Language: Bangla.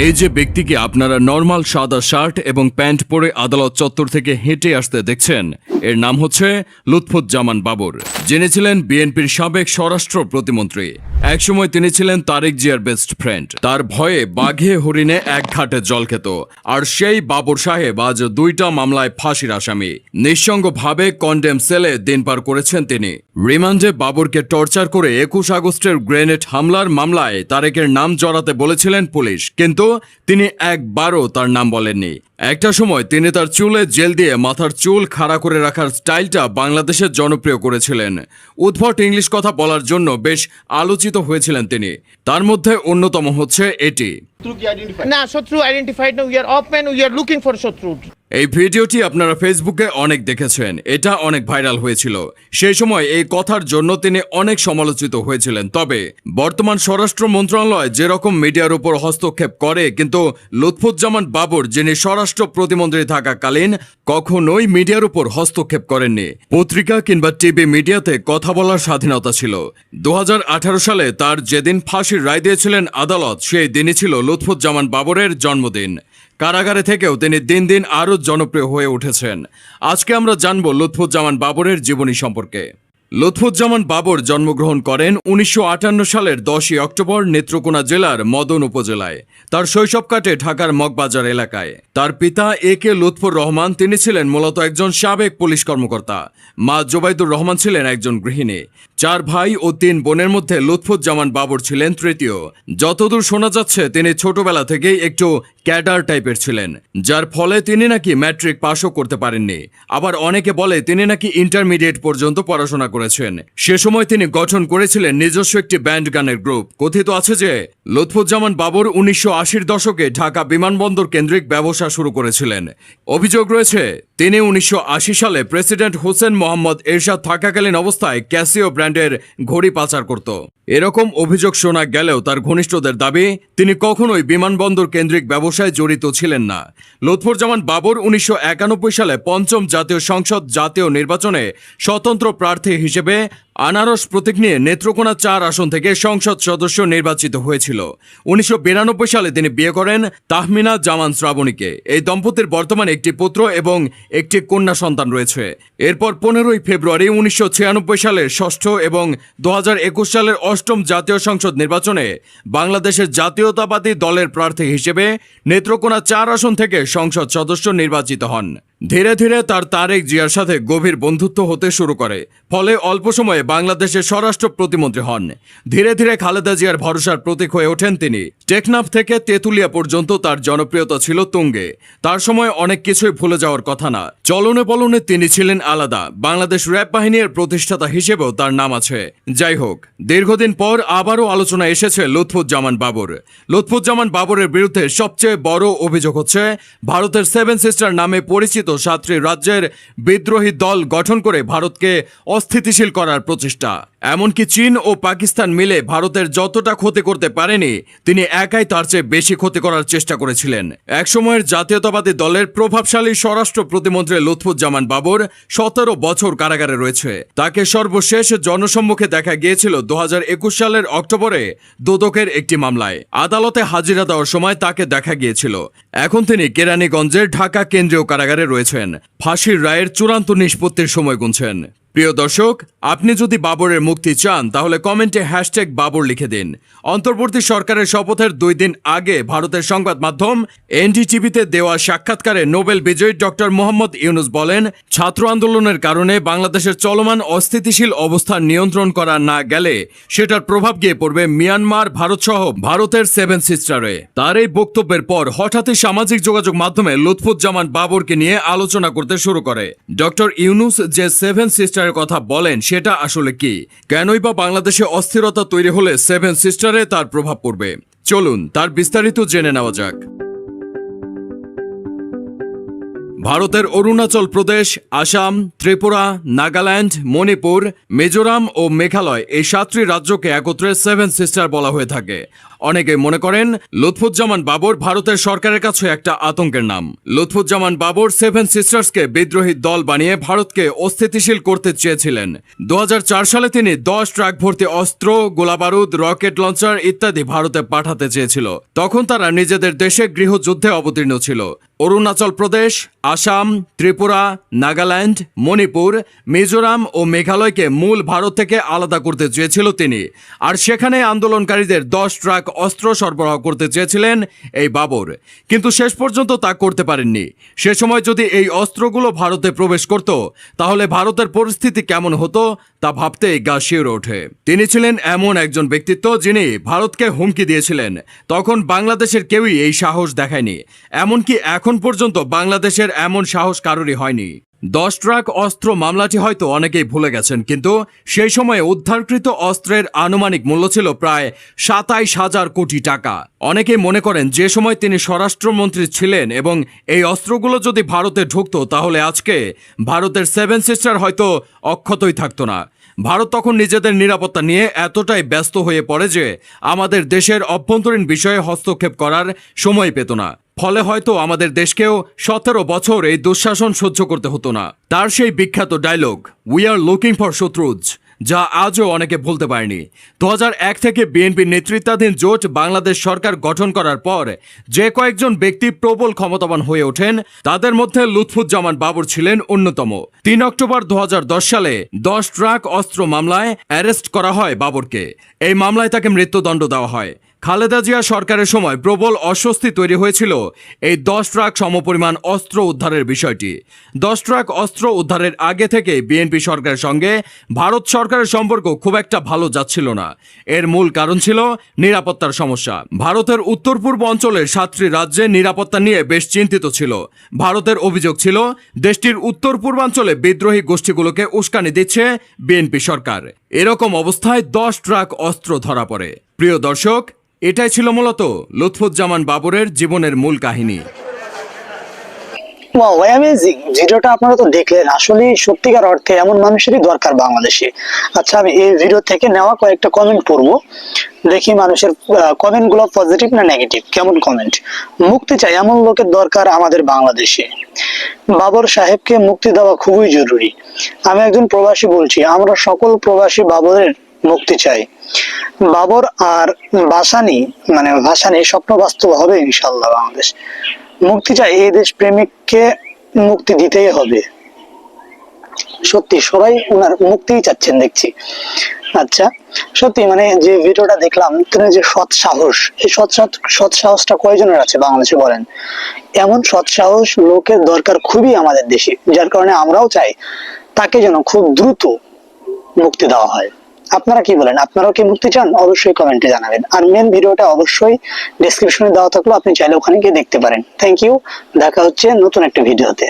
এই যে ব্যক্তিকে আপনারা নরমাল সাদা শার্ট এবং প্যান্ট পরে আদালত চত্বর থেকে হেঁটে আসতে দেখছেন, এর নাম হচ্ছে লুৎফুজ্জামান বাবর, যিনি ছিলেন বিএনপির সাবেক স্বরাষ্ট্র প্রতিমন্ত্রী। একসময় তিনি ছিলেন তারেক জিয়ার বেস্ট ফ্রেন্ড। তার ভয়ে বাঘে হরিণে এক ঘাটে জল খেত। আর সেই বাবর সাহেব আজ 2টা মামলায় ফাঁসির আসামি। নিঃসঙ্গভাবে কন্ডেম সেলে দিন পার করেছেন তিনি। রিমান্ডে বাবরকে টর্চার করে 21 আগস্টের গ্রেনেড হামলার মামলায় তারেকের নাম জড়াতে বলেছিলেন পুলিশ, কিন্তু তিনি একবারও তার নাম বলেননি। একটা সময় তিনি তার চুলে জেল দিয়ে মাথার চুল খাড়া করে রাখার স্টাইলটা বাংলাদেশের জনপ্রিয় করেছিলেন। উদ্ভট ইংলিশ কথা বলার জন্য বেশ আলোচিত হয়েছিলেন তিনি। তার মধ্যে অন্যতম হচ্ছে এটি। না, শত্রু আইডেন্টিফাইড না, we are open, we are looking for শত্রু। এই ভিডিওটি আপনারা ফেসবুকে অনেক দেখেছেন। এটা অনেক ভাইরাল হয়েছিল। সেই সময় এই কথার জন্য তিনি অনেক সমালোচিত হয়েছিলেন। তবে বর্তমান স্বরাষ্ট্র মন্ত্রণালয় যেরকম মিডিয়ার উপর হস্তক্ষেপ করে, কিন্তু লুৎফুজ্জামান বাবর, যিনি স্বরাষ্ট্র প্রতিমন্ত্রী থাকাকালীন কখনোই মিডিয়ার উপর হস্তক্ষেপ করেননি। পত্রিকা কিংবা টিভি মিডিয়াতে কথা বলার স্বাধীনতা ছিল। 2018 সালে তার যেদিন ফাঁসির রায় দিয়েছিলেন আদালত, সেই দিনই ছিল লুৎফুজ্জামান বাবরের জন্মদিন। কারাগারে থেকেও তিনি দিন দিন আরও জনপ্রিয় হয়ে উঠেছেন। আজকে আমরা জানব লুৎফুজ্জামান বাবরের জীবনী সম্পর্কে। লুৎফুজ্জামান বাবর জন্মগ্রহণ করেন 1958 সালের 10ই অক্টোবর নেত্রকোনা জেলার মদন উপজেলায়। তার শৈশব কাটে ঢাকার মগবাজার এলাকায়। তার পিতা এ.কে লুৎফুর রহমান, তিনি ছিলেন মূলত একজন সাবেক পুলিশ কর্মকর্তা। মা জোবাইদুর রহমান ছিলেন একজন গৃহিণী। 4 ভাই ও 3 বোনের মধ্যে লুৎফুজ্জামান বাবর ছিলেন তৃতীয়। যতদূর শোনা যাচ্ছে তিনি ছোটবেলা থেকেই একটু ক্যাডার টাইপের ছিলেন, যার ফলে তিনি নাকি ম্যাট্রিক পাশও করতে পারেননি। আবার অনেকে বলে তিনি নাকি ইন্টারমিডিয়েট পর্যন্ত পড়াশোনা করেছেন। সে সময় তিনি গঠন করেছিলেন নিজস্ব একটি ব্যান্ড গানের গ্রুপ। কথিত আছে যে লুৎফুজ্জামান বাবর 1980-র দশকে ঢাকা বিমানবন্দর কেন্দ্রিক ব্যবসা শুরু করেছিলেন। অভিযোগ রয়েছে তিনি 1980 সালে প্রেসিডেন্ট হোসেন মোহাম্মদ এরশাদ থাকাকালীন অবস্থায় ক্যাসিও ব্র্যান্ডের ঘড়ি পাচার করত। এরকম অভিযোগ শোনা গেলেও তার ঘনিষ্ঠদের দাবি তিনি কখনোই বিমানবন্দর কেন্দ্রিক ব্যবসায় জড়িত ছিলেন না। লুৎফুজ্জামান বাবর 1991 সালে 5ম জাতীয় সংসদ জাতীয় নির্বাচনে স্বতন্ত্র প্রার্থী হিসেবে আনারস প্রতীক নিয়ে নেত্রকোনা 4 আসন থেকে সংসদ সদস্য নির্বাচিত হয়েছিল। 1992 সালে তিনি বিয়ে করেন তাহমিনা জামান শ্রাবণীকে। এই দম্পতির বর্তমানে একটি পুত্র এবং একটি কন্যা সন্তান রয়েছে। এরপর 15ই ফেব্রুয়ারি 1996 সালের 6ষ্ঠ এবং 2021 সালের 8ম জাতীয় সংসদ নির্বাচনে বাংলাদেশের জাতীয়তাবাদী দলের প্রার্থী হিসেবে নেত্রকোনা 4 আসন থেকে সংসদ সদস্য নির্বাচিত হন। ধীরে ধীরে তার তারেক জিয়ার সাথে গভীর বন্ধুত্ব হতে শুরু করে, ফলে অল্প সময়ে বাংলাদেশের স্বরাষ্ট্র প্রতিমন্ত্রী হন। ধীরে ধীরে খালেদা জিয়ার ভরসার প্রতীক হয়ে ওঠেন তিনি। টেকনাফ থেকে তেঁতুলিয়া পর্যন্ত তার জনপ্রিয়তা ছিল তুঙ্গে। তার সময় অনেক কিছুই ভুলে যাওয়ার কথা না। চলনে পলনে তিনি ছিলেন আলাদা। বাংলাদেশ র্যাব বাহিনীর প্রতিষ্ঠাতা হিসেবেও তার নাম আছে। যাই হোক, দীর্ঘদিন পর আবারও আলোচনা এসেছে লুৎফুজ্জামান বাবর। লুৎফুজ্জামান বাবরের বিরুদ্ধে সবচেয়ে বড় অভিযোগ হচ্ছে ভারতের 7 সিস্টার নামে পরিচিত 7টি রাজ্যের বিদ্রোহী দল গঠন করে ভারতকে অস্থিতিশীল করার প্রচেষ্টা। এমনকি চীন ও পাকিস্তান মিলে ভারতের যতটা ক্ষতি করতে পারেনি, তিনি একাই তার চেয়ে বেশি ক্ষতি করার চেষ্টা করেছিলেন। একসময়ের জাতীয়তাবাদী দলের প্রভাবশালী স্বরাষ্ট্র প্রতিমন্ত্রী লুৎফুজ্জামান বাবর 17 বছর কারাগারে রয়েছে। তাকে সর্বশেষ জনসম্মুখে দেখা গিয়েছিল 2021 সালের অক্টোবরে দুদকের একটি মামলায়। আদালতে হাজিরা দেওয়ার সময় তাকে দেখা গিয়েছিল। এখন তিনি কেরানীগঞ্জের ঢাকা কেন্দ্রীয় কারাগারে রয়েছেন। ফাঁসির রায়ের চূড়ান্ত নিষ্পত্তির সময় গুনছেন। প্রিয় দর্শক, আপনি যদি বাবরের মুক্তি চান তাহলে কমেন্টে #বাবর লিখে দিন। অন্তর্বর্তী সরকারের শপথের 2 দিন আগে ভারতের সংবাদ মাধ্যম এনডিটিভিতে দেওয়া সাক্ষাৎকারে নোবেল বিজয়ী ডক্টর মোহাম্মদ ইউনুস বলেন, ছাত্র আন্দোলনের কারণে বাংলাদেশের চলমান অস্থিতিশীল অবস্থা নিয়ন্ত্রণ করা না গেলে সেটার প্রভাব গিয়ে পড়বে মিয়ানমার, ভারত সহ ভারতের 7 সিস্টারে। তার এই বক্তব্যের পর হঠাৎই সামাজিক যোগাযোগ মাধ্যমে লুৎফুজ্জামান বাবরকে নিয়ে আলোচনা করতে শুরু করে। ডক্টর ইউনুস যে 7 সিস্টার কথা বলেন সেটা আসলে কি? কেনই বা বাংলাদেশে অস্থিরতা তৈরি হলে 7 সিস্টারে তার প্রভাব পড়বে? চলুন তার বিস্তারিত জেনে নেওয়া যাক। ভারতের অরুণাচল প্রদেশ, আসাম, ত্রিপুরা, নাগাল্যান্ড, মণিপুর, মিজোরাম ও মেঘালয়, এই 7টি রাজ্যকে একত্রে 7 সিস্টার বলা হয়ে থাকে। অনেকে মনে করেন লুৎফুজ্জামান বাবর ভারতের সরকারের কাছে একটা আতঙ্কের নাম। লুৎফুজ্জামান বাবর সেভেন সিস্টার্সকে বিদ্রোহী দল বানিয়ে ভারতকে অস্থিতিশীল করতে চেয়েছিলেন। 2004 সালে তিনি 10 ট্রাক ভর্তি অস্ত্র, গোলাবারুদ, রকেট লঞ্চার ইত্যাদি ভারতে পাঠাতে চেয়েছিল। তখন তারা নিজেদের দেশে গৃহযুদ্ধে অবতীর্ণ ছিল। অরুণাচল প্রদেশ, আসাম, ত্রিপুরা, নাগাল্যান্ড, মণিপুর, মিজোরাম ও মেঘালয়কে মূল ভারত থেকে আলাদা করতে চেয়েছিল তিনি। আর সেখানে আন্দোলনকারীদের 10 ট্রাক অস্ত্র সরবরাহ করতে চেয়েছিলেন এই বাবর, কিন্তু শেষ পর্যন্ত তা করতে পারেননি। সে সময় যদি এই অস্ত্রগুলো ভারতে প্রবেশ করত, তাহলে ভারতের পরিস্থিতি কেমন হতো তা ভাবতেই গা শিউরে ওঠে। তিনি ছিলেন এমন একজন ব্যক্তিত্ব যিনি ভারতকে হুমকি দিয়েছিলেন। তখন বাংলাদেশের কেউই এই সাহস দেখায়নি, এমনকি এখন পর্যন্ত বাংলাদেশের এমন সাহস কারোরই হয়নি। 10 ট্রাক অস্ত্র মামলাটি হয়তো অনেকেই ভুলে গেছেন, কিন্তু সেই সময়ে উদ্ধারকৃত অস্ত্রের আনুমানিক মূল্য ছিল প্রায় 27,000 কোটি টাকা। অনেকেই মনে করেন যে সময় তিনি স্বরাষ্ট্রমন্ত্রী ছিলেন এবং এই অস্ত্রগুলো যদি ভারতে ঢুকতো, তাহলে আজকে ভারতের সেভেন সিস্টার হয়তো অক্ষতই থাকতো না। ভারত তখন নিজেদের নিরাপত্তা নিয়ে এতটাই ব্যস্ত হয়ে পড়ে যে আমাদের দেশের অভ্যন্তরীণ বিষয়ে হস্তক্ষেপ করার সময় পেত না। ফলে হয়তো আমাদের দেশকেও 17 বছর এই দুঃশাসন সহ্য করতে হতো না। তার সেই বিখ্যাত dialogue, we are looking for শত্রুজ, যা আজও অনেকে ভুলতে পারেনি। 2001 থেকে বিএনপির নেতৃত্বাধীন জোট বাংলাদেশ সরকার গঠন করার পর যে কয়েকজন ব্যক্তি প্রবল ক্ষমতাবান হয়ে ওঠেন, তাদের মধ্যে লুৎফুজ্জামান বাবর ছিলেন অন্যতম। 3 অক্টোবর 2010 সালে 10 ট্রাক অস্ত্র মামলায় অ্যারেস্ট করা হয় বাবরকে। এই মামলায় তাকে মৃত্যুদণ্ড দেওয়া হয়। খালেদা জিয়া সরকারের সময় প্রবল অস্বস্তি তৈরি হয়েছিল এই 10 ট্রাক সমপরিমাণ অস্ত্র উদ্ধারের বিষয়টি। 10 ট্রাক অস্ত্র উদ্ধারের আগে থেকে বিএনপি সরকারের সঙ্গে ভারত সরকারের সম্পর্ক খুব একটা ভালো যাচ্ছিল না। এর মূল কারণ ছিল নিরাপত্তার সমস্যা। ভারতের উত্তর পূর্ব অঞ্চলের 7টি রাজ্যে নিরাপত্তা নিয়ে বেশ চিন্তিত ছিল। ভারতের অভিযোগ ছিল দেশটির উত্তর পূর্বাঞ্চলে বিদ্রোহী গোষ্ঠীগুলোকে উস্কানি দিচ্ছে বিএনপি সরকার। এরকম অবস্থায় 10 ট্রাক অস্ত্র ধরা পড়ে। প্রিয় দর্শক, এটাই ছিল মূলত লুৎফুজ্জামান বাবরের জীবনের মূল কাহিনী। Wow, amazing. ভিডিওটা আপনারা তো দেখলেন, আসলে সত্যিকার অর্থে এমন মানুষেরই দরকার বাংলাদেশে। আচ্ছা, আমি এই ভিডিও থেকে নেওয়া কয়েকটা কমেন্ট পড়বো, দেখি মানুষের কমেন্ট গুলো পজিটিভ না নেগেটিভ। কেমন কমেন্ট? মুক্তি চাই এমন লোকের দরকার আমাদের বাংলাদেশে। বাবর সাহেবকে মুক্তি দেওয়া খুবই জরুরি। আমি একজন প্রবাসী বলছি, আমরা সকল প্রবাসী বাবরের মুক্তি চাই। বাবর আর ভাসানী স্বপ্ন বাস্তব হবে ইনশাল্লাহ। বাংলাদেশ মুক্তি চাই, এই দেশ প্রেমিককে মুক্তি দিতেই হবে। সত্যি সবাই ওনার মুক্তিই চাচ্ছেন দেখছি। আচ্ছা, সত্যি যে ভিডিওটা দেখলাম, তিনি যে সৎ সাহস, এই সৎ সাহসটা কয়জনের আছে বাংলাদেশে বলেন? এমন সৎ সাহস লোকের দরকার খুবই আমাদের দেশে, যার কারণে আমরাও চাই তাকে যেন খুব দ্রুত মুক্তি দেওয়া হয়। আপনারা কি বলেন? আপনারাও কি মুক্তি চান? অবশ্যই কমেন্টে জানাবেন। আর মেন ভিডিওটা অবশ্যই ডেসক্রিপশনে দেওয়া থাকলো, আপনি চাইলে ওখানে গিয়ে দেখতে পারেন। Thank you. দেখা হচ্ছে নতুন একটা ভিডিওতে।